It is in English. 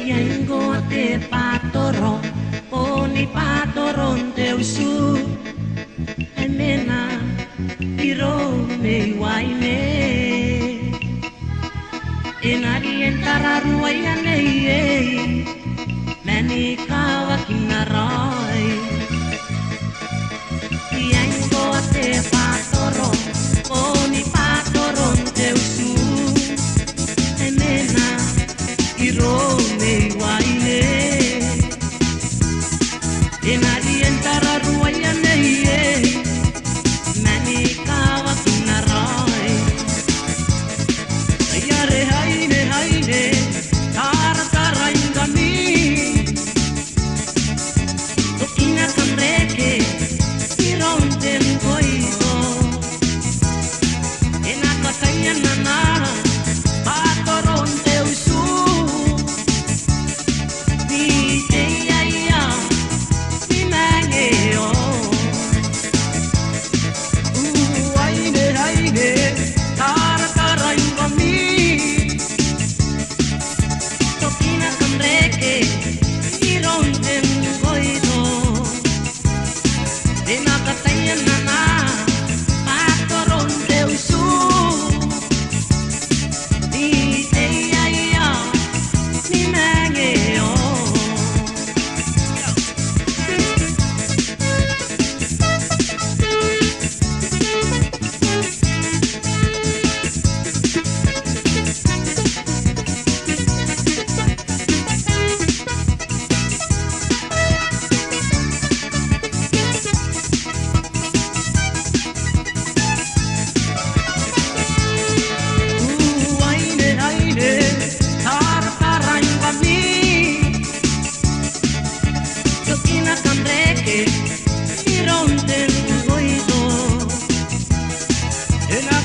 Yengo te patoro, poni patoron te usu, emena iro me waine, enari entararu ayane ye, mani kawa kinarai. Yengo te patoro, poni patoron te usu, emena iro me waine, enari entararu ayane ye, mani kawa kinarai. Ayare haine haine, tara tara ingami, tokina kamreke, ironten koito, enakatanya nana, patoron te usu. Ironten goido, en la